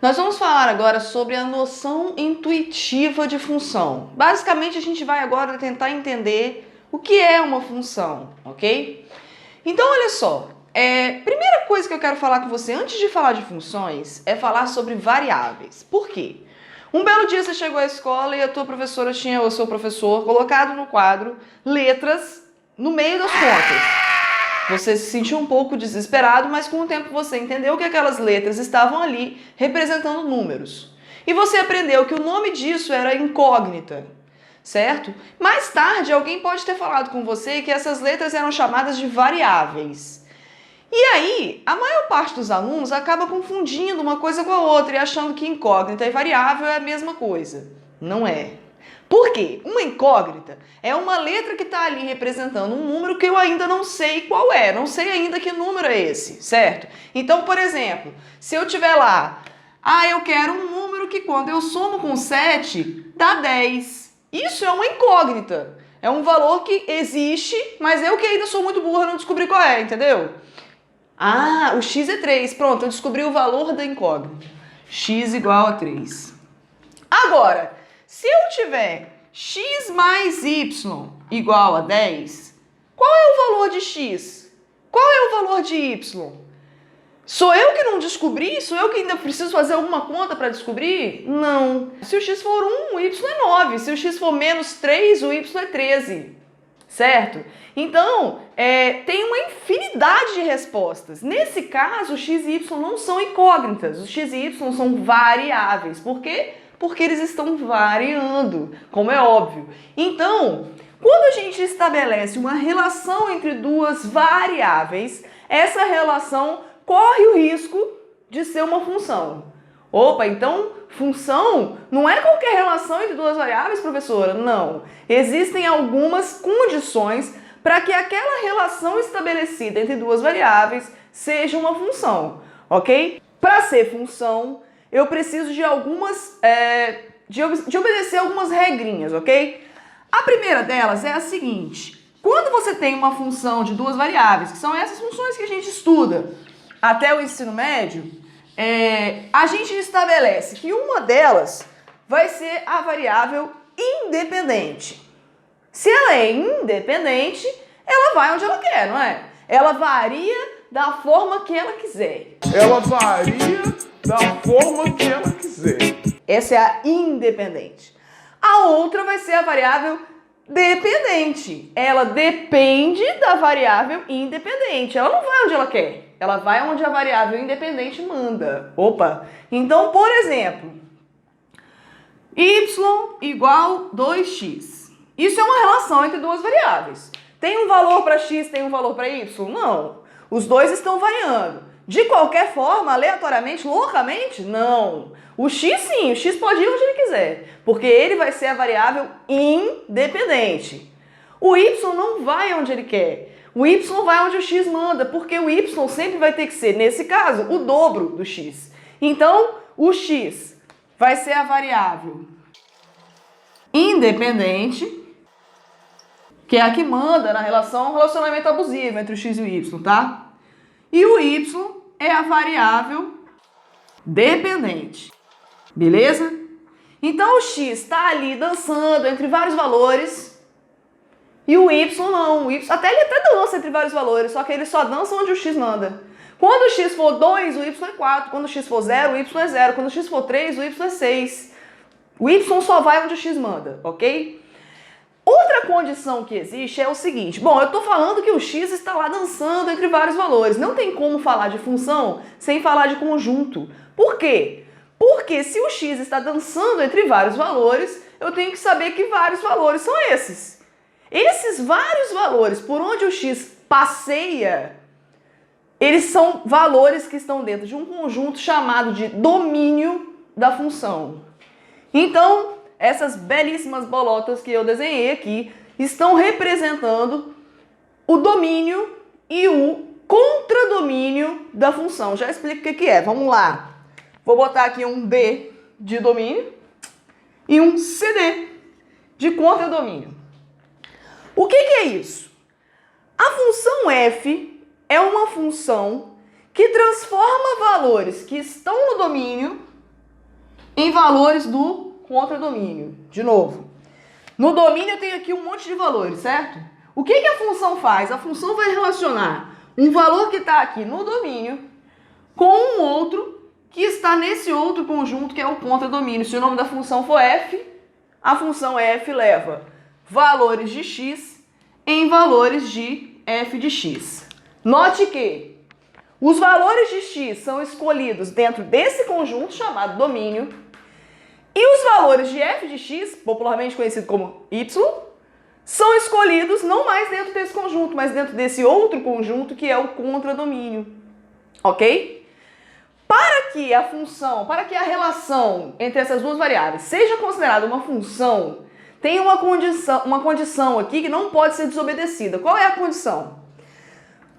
Nós vamos falar agora sobre a noção intuitiva de função. Basicamente, a gente vai agora tentar entender o que é uma função, ok? Então, olha só, primeira coisa que eu quero falar com você antes de falar de funções é falar sobre variáveis. Por quê? Um belo dia você chegou à escola e a tua professora tinha, ou seu professor, colocado no quadro letras no meio das contas. Você se sentiu um pouco desesperado, mas com o tempo você entendeu que aquelas letras estavam ali representando números. E você aprendeu que o nome disso era incógnita, certo? Mais tarde, alguém pode ter falado com você que essas letras eram chamadas de variáveis. E aí, a maior parte dos alunos acaba confundindo uma coisa com a outra e achando que incógnita e variável é a mesma coisa. Não é. Por quê? Uma incógnita é uma letra que está ali representando um número que eu ainda não sei qual é, não sei ainda que número é esse, certo? Então, por exemplo, se eu tiver lá, eu quero um número que quando eu somo com 7, dá 10. Isso é uma incógnita. É um valor que existe, mas eu que ainda sou muito burra não descobri qual é, entendeu? O x é 3. Pronto, eu descobri o valor da incógnita. X igual a 3. Agora, se eu tiver x mais y igual a 10, qual é o valor de x? Qual é o valor de y? Sou eu que não descobri? Sou eu que ainda preciso fazer alguma conta para descobrir? Não. Se o x for 1, o y é 9. Se o x for menos 3, o y é 13. Certo? Então, tem uma infinidade de respostas. Nesse caso, x e y não são incógnitas. Os x e y são variáveis. Por quê? Porque eles estão variando, como é óbvio. Então, quando a gente estabelece uma relação entre duas variáveis, essa relação corre o risco de ser uma função. Opa, então função não é qualquer relação entre duas variáveis, professora? Não. Existem algumas condições para que aquela relação estabelecida entre duas variáveis seja uma função, ok? Para ser função, eu preciso de de obedecer algumas regrinhas, ok? A primeira delas é a seguinte: quando você tem uma função de duas variáveis, que são essas funções que a gente estuda até o ensino médio, a gente estabelece que uma delas vai ser a variável independente. Se ela é independente, ela vai onde ela quer, não é? Ela varia da forma que ela quiser. Ela varia da forma que ela quiser. Essa é a independente. A outra vai ser a variável dependente. Ela depende da variável independente. Ela não vai onde ela quer. Ela vai onde a variável independente manda. Opa! Então, por exemplo, y igual 2x. Isso é uma relação entre duas variáveis. Tem um valor para x, tem um valor para y? Não. Os dois estão variando. De qualquer forma, aleatoriamente, loucamente? Não. O x sim, o x pode ir onde ele quiser, porque ele vai ser a variável independente. O y não vai onde ele quer. O y vai onde o x manda, porque o y sempre vai ter que ser, nesse caso, o dobro do x. Então, o x vai ser a variável independente, que é a que manda na relacionamento abusivo entre o x e o y, tá? E o y é a variável dependente. Beleza? Então o x está ali dançando entre vários valores e o y não. O y, ele até dança entre vários valores, só que ele só dança onde o x manda. Quando o x for 2, o y é 4. Quando o x for 0, o y é 0. Quando o x for 3, o y é 6. O y só vai onde o x manda, ok? Outra condição que existe é o seguinte: bom, eu estou falando que o x está lá dançando entre vários valores. Não tem como falar de função sem falar de conjunto. Por quê? Porque se o x está dançando entre vários valores, eu tenho que saber que vários valores são esses. Esses vários valores por onde o x passeia, eles são valores que estão dentro de um conjunto chamado de domínio da função. Então, essas belíssimas bolotas que eu desenhei aqui estão representando o domínio e o contradomínio da função. Já explico o que é. Vamos lá. Vou botar aqui um D de domínio e um CD de contradomínio. O que é isso? A função f é uma função que transforma valores que estão no domínio em valores do contradomínio. De novo, no domínio eu tenho aqui um monte de valores, certo? O que a função faz? A função vai relacionar um valor que está aqui no domínio com um outro que está nesse outro conjunto que é o contradomínio. Se o nome da função for f, a função f leva valores de x em valores de f de x. Note que os valores de x são escolhidos dentro desse conjunto chamado domínio e os valores de f de x, popularmente conhecido como y, são escolhidos não mais dentro desse conjunto, mas dentro desse outro conjunto que é o contradomínio. Ok? Para que a função, para que a relação entre essas duas variáveis seja considerada uma função, tem uma condição aqui que não pode ser desobedecida. Qual é a condição?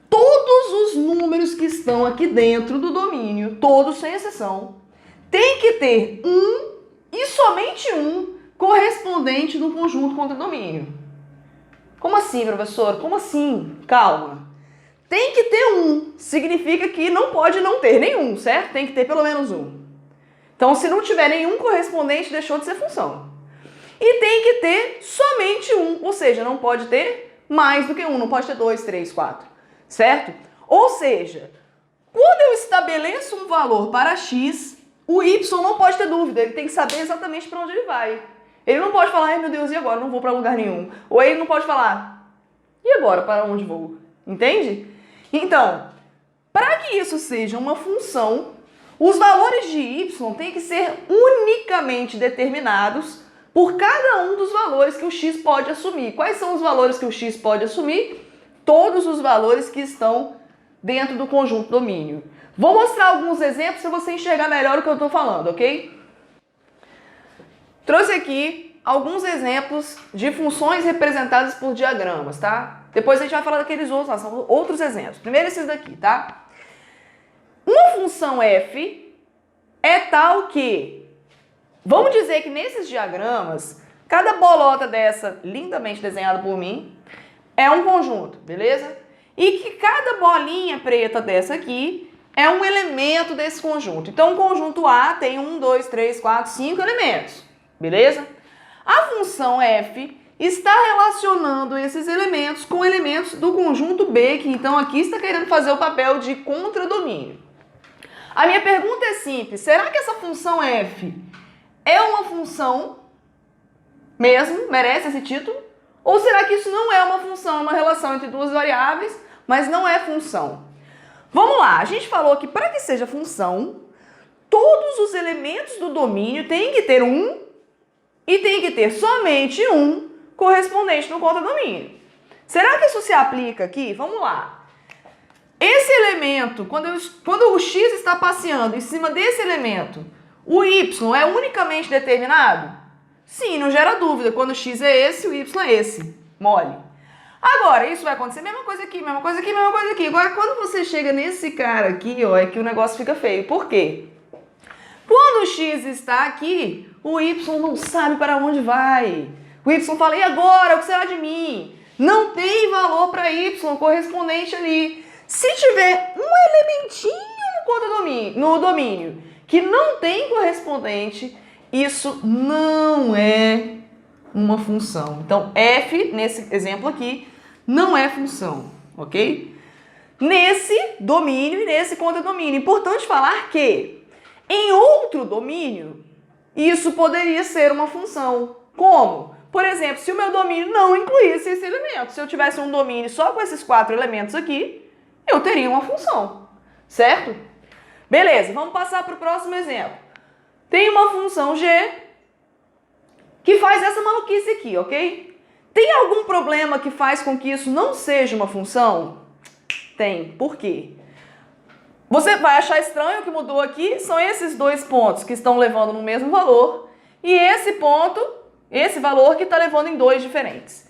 Todos os números que estão aqui dentro do domínio, todos sem exceção, tem que ter um e somente um correspondente no conjunto contradomínio. Como assim, professor? Como assim? Calma. Tem que ter um. Significa que não pode não ter nenhum, certo? Tem que ter pelo menos um. Então, se não tiver nenhum correspondente, deixou de ser função. E tem que ter somente um, ou seja, não pode ter mais do que um, não pode ter 2, 3, 4, certo? Ou seja, quando eu estabeleço um valor para x, o y não pode ter dúvida, ele tem que saber exatamente para onde ele vai. Ele não pode falar, ai meu Deus, e agora? Não vou para lugar nenhum. Ou ele não pode falar, e agora? Para onde vou? Entende? Então, para que isso seja uma função, os valores de y têm que ser unicamente determinados por cada um dos valores que o x pode assumir. Quais são os valores que o x pode assumir? Todos os valores que estão dentro do conjunto domínio. Vou mostrar alguns exemplos para você enxergar melhor o que eu estou falando, ok? Trouxe aqui alguns exemplos de funções representadas por diagramas, tá? Depois a gente vai falar daqueles outros, são outros exemplos. Primeiro esses daqui, tá? Uma função f é tal que, vamos dizer que nesses diagramas, cada bolota dessa, lindamente desenhada por mim, é um conjunto, beleza? E que cada bolinha preta dessa aqui é um elemento desse conjunto. Então, o conjunto A tem 1, 2, 3, 4, 5 elementos, beleza? A função f está relacionando esses elementos com elementos do conjunto B, que então aqui está querendo fazer o papel de contradomínio. A minha pergunta é simples, será que essa função f é uma função mesmo? Merece esse título? Ou será que isso não é uma função, é uma relação entre duas variáveis, mas não é função? Vamos lá, a gente falou que para que seja função, todos os elementos do domínio têm que ter um e tem que ter somente um correspondente no contradomínio. Será que isso se aplica aqui? Vamos lá. Esse elemento, quando o x está passeando em cima desse elemento, o y é unicamente determinado? Sim, não gera dúvida. Quando o x é esse, o y é esse. Mole. Agora, isso vai acontecer, mesma coisa aqui, mesma coisa aqui, mesma coisa aqui. Agora, quando você chega nesse cara aqui, ó, é que o negócio fica feio. Por quê? Quando o x está aqui, o y não sabe para onde vai. O y fala, e agora? O que será de mim? Não tem valor para y correspondente ali. Se tiver um elementinho no domínio que não tem correspondente, isso não é uma função. Então, f, nesse exemplo aqui, não é função, ok? Nesse domínio e nesse contradomínio. Importante falar que em outro domínio, isso poderia ser uma função. Como? Por exemplo, se o meu domínio não incluísse esse elemento. Se eu tivesse um domínio só com esses 4 elementos aqui, eu teria uma função, certo? Beleza, vamos passar para o próximo exemplo. Tem uma função g que faz essa maluquice aqui, ok? Tem algum problema que faz com que isso não seja uma função? Tem. Por quê? Você vai achar estranho o que mudou aqui, são esses dois pontos que estão levando no mesmo valor e esse ponto, esse valor que está levando em dois diferentes.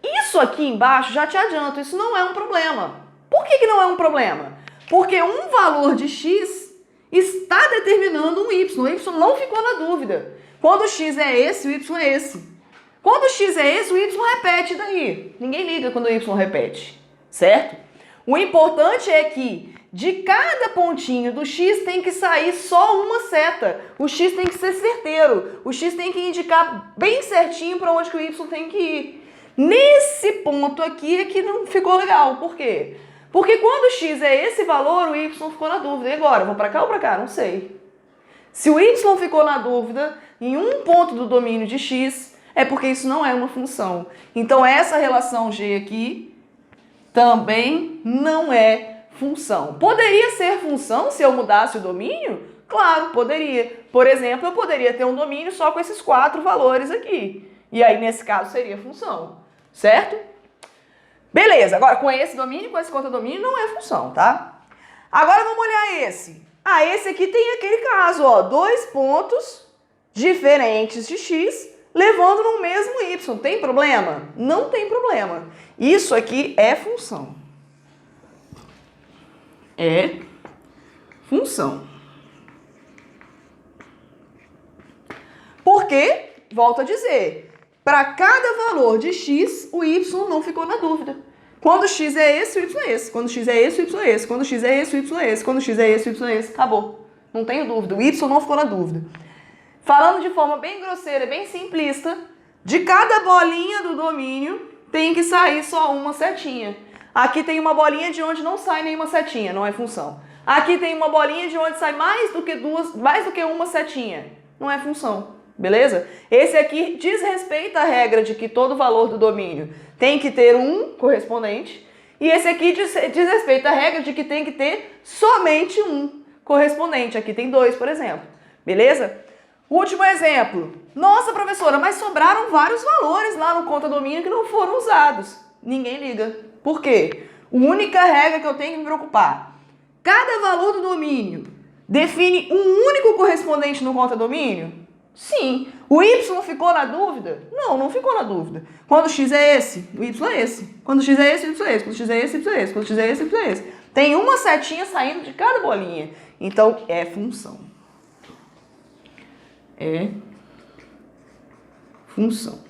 Isso aqui embaixo, já te adianto, isso não é um problema. Por que não é um problema? Porque um valor de x está determinando um y. O y não ficou na dúvida. Quando o x é esse, o y é esse. Quando o x é esse, o y repete daí. Ninguém liga quando o y repete, certo? O importante é que de cada pontinho do x tem que sair só uma seta. O x tem que ser certeiro. O x tem que indicar bem certinho para onde que o y tem que ir. Nesse ponto aqui é que não ficou legal. Por quê? Porque quando o x é esse valor, o y ficou na dúvida. E agora? Vou para cá ou para cá? Não sei. Se o y ficou na dúvida em um ponto do domínio de x, é porque isso não é uma função. Então essa relação g aqui também não é função. Poderia ser função se eu mudasse o domínio? Claro, poderia. Por exemplo, eu poderia ter um domínio só com esses 4 valores aqui. E aí, nesse caso, seria função. Certo? Beleza. Agora, com esse domínio, com esse contradomínio, não é função, tá? Agora, vamos olhar esse. Ah, esse aqui tem aquele caso, ó. 2 pontos diferentes de x levando no mesmo y. Tem problema? Não tem problema. Isso aqui é função. É função. Porque, volto a dizer, para cada valor de x, o y não ficou na dúvida. Quando x é esse, o y é esse. Quando x é esse, o y é esse. Quando x é esse, o y é esse. Quando x é esse, o y é esse. Acabou. Não tenho dúvida. O y não ficou na dúvida. Falando de forma bem grosseira e bem simplista, de cada bolinha do domínio tem que sair só uma setinha. Aqui tem uma bolinha de onde não sai nenhuma setinha, não é função. Aqui tem uma bolinha de onde sai mais do que uma setinha, não é função. Beleza? Esse aqui diz respeito à regra de que todo valor do domínio tem que ter um correspondente. E esse aqui diz respeito à regra de que tem que ter somente um correspondente. Aqui tem 2, por exemplo. Beleza? Último exemplo. Nossa, professora, mas sobraram vários valores lá no contradomínio que não foram usados. Ninguém liga. Por quê? A única regra que eu tenho que me preocupar. Cada valor do domínio define um único correspondente no contradomínio? Sim. O y ficou na dúvida? Não, não ficou na dúvida. Quando x é esse, o y é esse. Quando x é esse, o y é esse. Quando x é esse, o y é esse. Quando x é esse, o y é esse. Tem uma setinha saindo de cada bolinha. Então, é função. É função.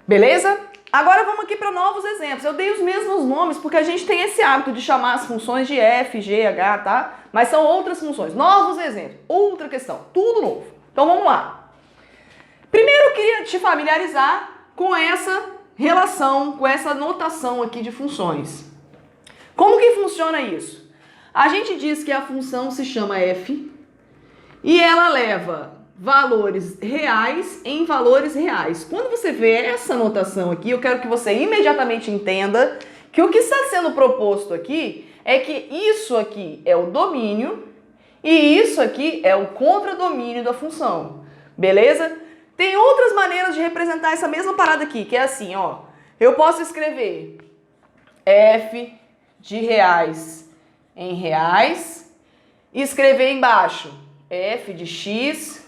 Beleza? Agora vamos aqui para novos exemplos. Eu dei os mesmos nomes porque a gente tem esse hábito de chamar as funções de f, g, h, tá? Mas são outras funções. Novos exemplos. Outra questão. Tudo novo. Então vamos lá. Primeiro eu queria te familiarizar com essa relação, com essa notação aqui de funções. Como que funciona isso? A gente diz que a função se chama f e ela leva valores reais em valores reais. Quando você vê essa notação aqui, eu quero que você imediatamente entenda que o que está sendo proposto aqui é que isso aqui é o domínio e isso aqui é o contradomínio da função. Beleza? Tem outras maneiras de representar essa mesma parada aqui, que é assim, ó. Eu posso escrever f de reais em reais e escrever embaixo f de x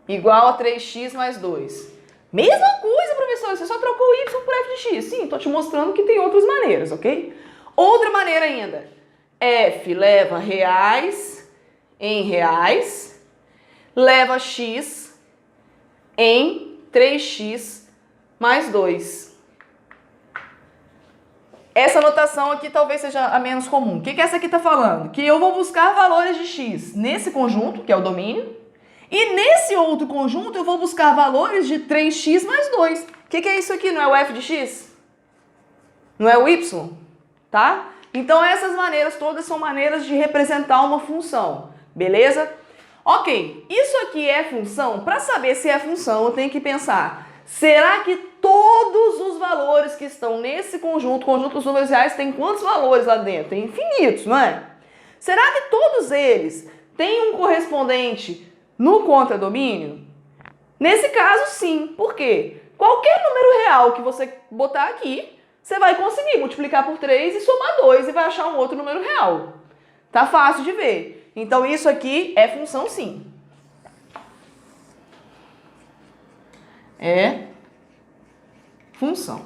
igual a 3x mais 2. Mesma coisa, professor, você só trocou y por f de x. Sim, tô te mostrando que tem outras maneiras, ok? Outra maneira ainda. F leva reais em reais, leva x em 3x mais 2. Essa notação aqui talvez seja a menos comum. O que essa aqui está falando? Que eu vou buscar valores de x nesse conjunto, que é o domínio, e nesse outro conjunto eu vou buscar valores de 3x mais 2. O que é isso aqui? Não é o f de x? Não é o y? Tá? Então essas maneiras todas são maneiras de representar uma função. Beleza? Ok, isso aqui é função. Para saber se é função, eu tenho que pensar, será que todos os valores que estão nesse conjunto dos números reais, tem quantos valores lá dentro? Tem infinitos, não é? Será que todos eles têm um correspondente no contradomínio? Nesse caso, sim. Por quê? Qualquer número real que você botar aqui, você vai conseguir multiplicar por 3 e somar 2 e vai achar um outro número real. Tá fácil de ver. Então, isso aqui é função, sim. É função.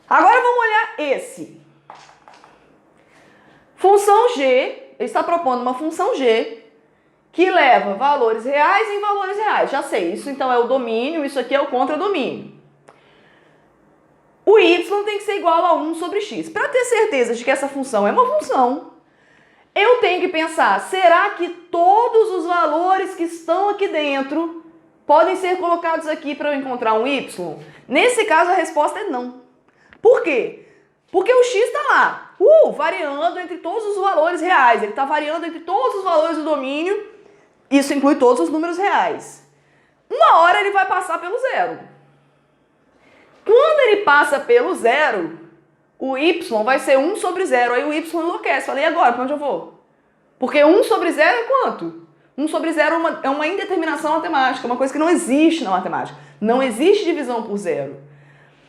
Agora vamos olhar esse. Função g, ele está propondo uma função g que leva valores reais em valores reais. Já sei, isso então é o domínio, isso aqui é o contradomínio. o y tem que ser igual a 1 sobre x. Para ter certeza de que essa função é uma função, eu tenho que pensar, será que todos os valores que estão aqui dentro podem ser colocados aqui para eu encontrar um y? Nesse caso, a resposta é não. Por quê? Porque o x está lá, variando entre todos os valores reais. Ele está variando entre todos os valores do domínio. Isso inclui todos os números reais. Uma hora ele vai passar pelo zero. Quando ele passa pelo zero, o y vai ser 1 sobre 0. Aí o y enlouquece. Falei, e agora? Para onde eu vou? Porque 1 sobre 0 é quanto? 1 sobre 0 é uma indeterminação matemática, uma coisa que não existe na matemática. Não existe divisão por zero.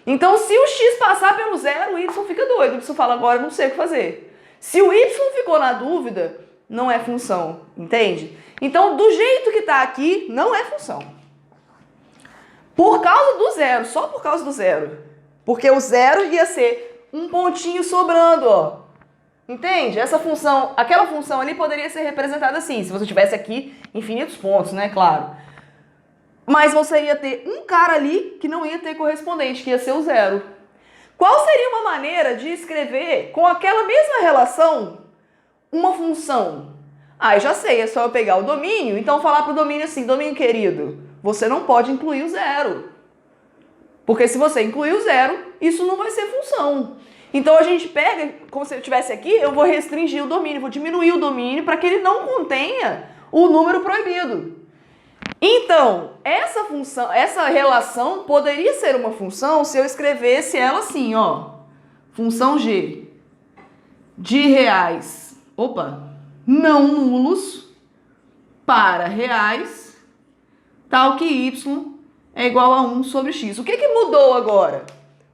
Então, se o x passar pelo zero, o y fica doido. O y fala, agora eu não sei o que fazer. Se o y ficou na dúvida, não é função, entende? Então, do jeito que está aqui, não é função. Por causa do zero, só por causa do zero. Porque o zero ia ser um pontinho sobrando, ó. Entende? Essa função, aquela função ali poderia ser representada assim, se você tivesse aqui infinitos pontos, né? Claro. Mas você ia ter um cara ali que não ia ter correspondente, que ia ser o zero. Qual seria uma maneira de escrever com aquela mesma relação uma função? Eu já sei, é só eu pegar o domínio, então falar para o domínio assim, domínio querido, você não pode incluir o zero. Porque se você incluir o zero, isso não vai ser função. Então a gente pega, como se eu estivesse aqui, eu vou restringir o domínio, vou diminuir o domínio para que ele não contenha o número proibido. Então, essa função, essa relação poderia ser uma função se eu escrevesse ela assim, ó. Função g de reais, não nulos para reais, tal que y é igual a 1 sobre x. O que mudou agora?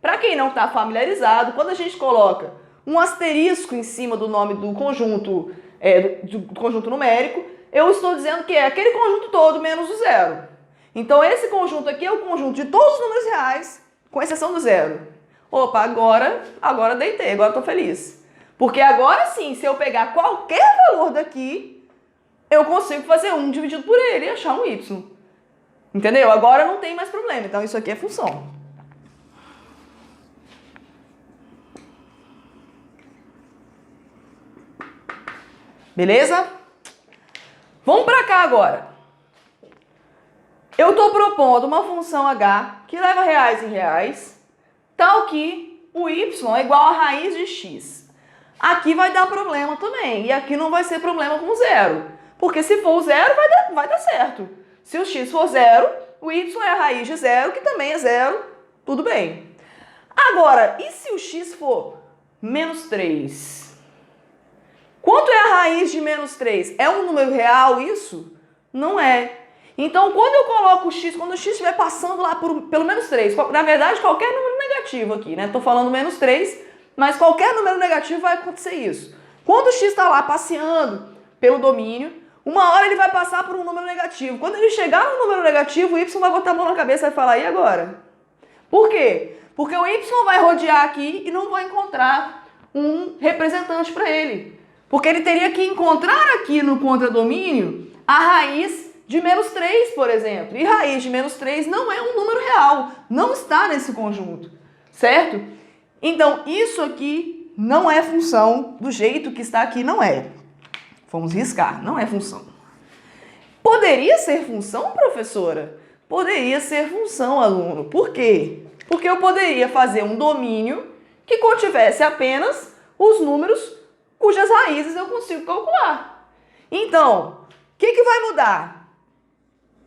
Para quem não está familiarizado, quando a gente coloca um asterisco em cima do nome do conjunto numérico, eu estou dizendo que é aquele conjunto todo menos o zero. Então, esse conjunto aqui é o conjunto de todos os números reais, com exceção do zero. Agora deitei, agora estou feliz. Porque agora sim, se eu pegar qualquer valor daqui, eu consigo fazer 1 dividido por ele e achar um y. Entendeu? Agora não tem mais problema. Então, isso aqui é função. Beleza? Vamos para cá agora. Eu estou propondo uma função h que leva reais em reais, tal que o y é igual a raiz de x. Aqui vai dar problema também, e aqui não vai ser problema com zero. Porque se for o zero, vai dar certo. Se o x for zero, o y é a raiz de zero, que também é zero, tudo bem. Agora, e se o x for menos 3? Quanto é a raiz de menos 3? É um número real isso? Não é. Então, quando eu coloco o x, quando o x estiver passando lá pelo menos 3, na verdade, qualquer número negativo aqui, né? Estou falando menos 3, mas qualquer número negativo vai acontecer isso. Quando o x está lá passeando pelo domínio, uma hora ele vai passar por um número negativo. Quando ele chegar no número negativo, o y vai botar a mão na cabeça e vai falar, e agora? Por quê? Porque o y vai rodear aqui e não vai encontrar um representante para ele. Porque ele teria que encontrar aqui no contradomínio a raiz de menos 3, por exemplo. E raiz de menos 3 não é um número real, não está nesse conjunto, certo? Então, isso aqui não é função do jeito que está aqui, não é. Vamos riscar, não é função. Poderia ser função, professora? Poderia ser função, aluno. Por quê? Porque eu poderia fazer um domínio que contivesse apenas os números cujas raízes eu consigo calcular. Então, o que vai mudar?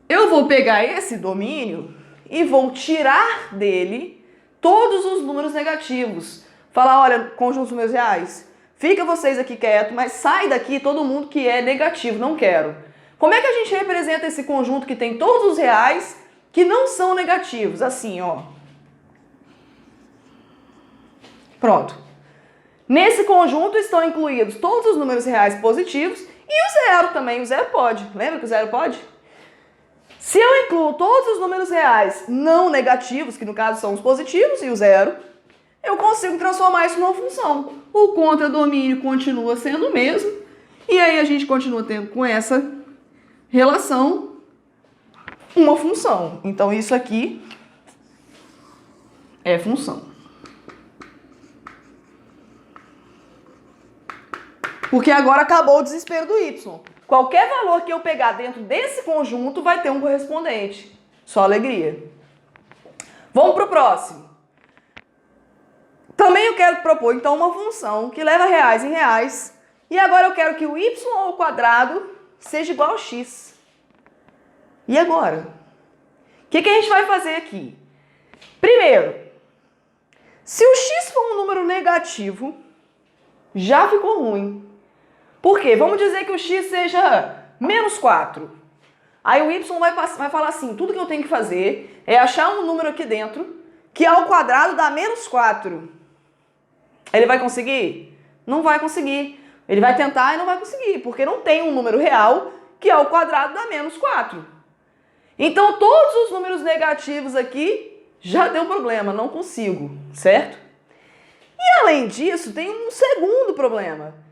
Eu vou pegar esse domínio e vou tirar dele todos os números negativos. Falar, olha, conjuntos números reais, fica vocês aqui quietos, mas sai daqui todo mundo que é negativo, não quero. Como é que a gente representa esse conjunto que tem todos os reais que não são negativos? Assim, ó. Pronto. Nesse conjunto estão incluídos todos os números reais positivos e o zero também. O zero pode. Lembra que o zero pode? Se eu incluo todos os números reais não negativos, que no caso são os positivos e o zero, eu consigo transformar isso numa função. O contradomínio continua sendo o mesmo e aí a gente continua tendo com essa relação uma função. Então isso aqui é função. Porque agora acabou o desespero do y. Qualquer valor que eu pegar dentro desse conjunto vai ter um correspondente. Só alegria. Vamos para o próximo. Também eu quero propor, então, uma função que leva reais em reais. E agora eu quero que o y ao quadrado seja igual a x. E agora? O que a gente vai fazer aqui? Primeiro, se o x for um número negativo, já ficou ruim. Por quê? Vamos dizer que o x seja menos 4. Aí o y vai falar assim, tudo que eu tenho que fazer é achar um número aqui dentro que ao quadrado dá menos 4. Ele vai conseguir? Não vai conseguir. Ele vai tentar e não vai conseguir, porque não tem um número real que ao quadrado dá menos 4. Então todos os números negativos aqui já deu problema, não consigo, certo? E além disso, tem um segundo problema,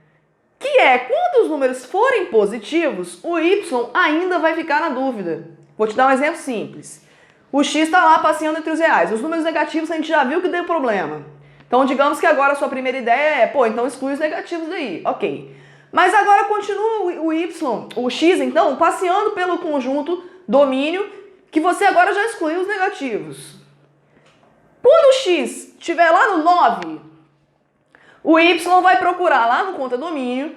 que é, quando os números forem positivos, o y ainda vai ficar na dúvida. Vou te dar um exemplo simples. O x está lá passeando entre os reais. Os números negativos a gente já viu que deu problema. Então, digamos que agora a sua primeira ideia é, pô, então exclui os negativos daí. Ok. Mas agora continua o x, então, passeando pelo conjunto domínio, que você agora já excluiu os negativos. Quando o x estiver lá no 9, o y vai procurar lá no conta domínio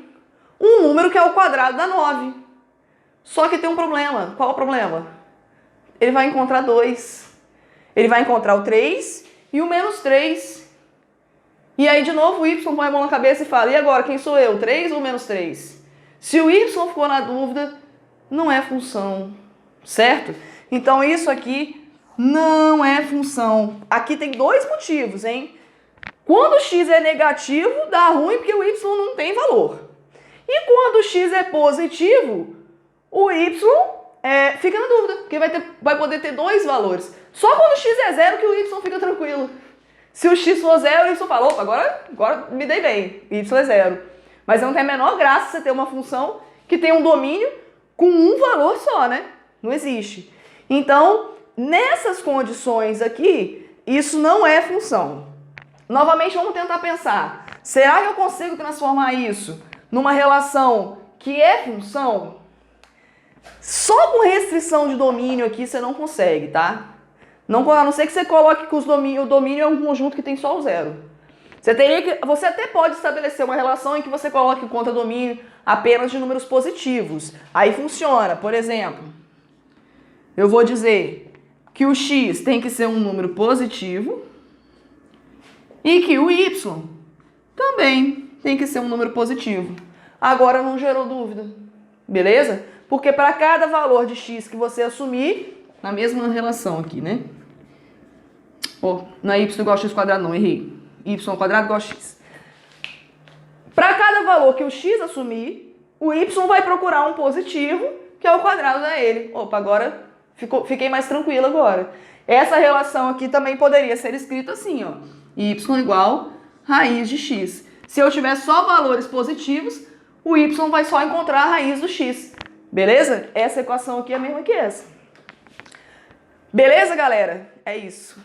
um número que é o quadrado da 9. Só que tem um problema. Qual é o problema? Ele vai encontrar 2. Ele vai encontrar o 3 e o menos 3. E aí, de novo, o y põe a mão na cabeça e fala, e agora, quem sou eu, 3 ou menos 3? Se o y ficou na dúvida, não é função, certo? Então, isso aqui não é função. Aqui tem dois motivos, hein? Quando o x é negativo, dá ruim porque o y não tem valor. E quando o x é positivo, o y fica na dúvida, porque vai poder ter dois valores. Só quando o x é zero que o y fica tranquilo. Se o x for zero, o y fala, opa, agora me dei bem, y é zero. Mas não tem a menor graça você ter uma função que tem um domínio com um valor só, né? Não existe. Então, nessas condições aqui, isso não é função. Novamente, vamos tentar pensar. Será que eu consigo transformar isso numa relação que é função? Só com restrição de domínio aqui você não consegue, tá? Não, a não ser que você coloque que o domínio é um conjunto que tem só o zero. Você até pode estabelecer uma relação em que você coloque o conta domínio apenas de números positivos. Aí funciona. Por exemplo, eu vou dizer que o x tem que ser um número positivo e que o y também tem que ser um número positivo. Agora não gerou dúvida, beleza? Porque para cada valor de x que você assumir, na mesma relação aqui, né? Não é y igual a x quadrado, não, errei. Y ao quadrado igual a x. Para cada valor que o x assumir, o y vai procurar um positivo, que é o quadrado da ele. Opa, agora fiquei mais tranquilo agora. Essa relação aqui também poderia ser escrita assim, ó. Y igual raiz de x. Se eu tiver só valores positivos, o y vai só encontrar a raiz do x. Beleza? Essa equação aqui é a mesma que essa. Beleza, galera? É isso.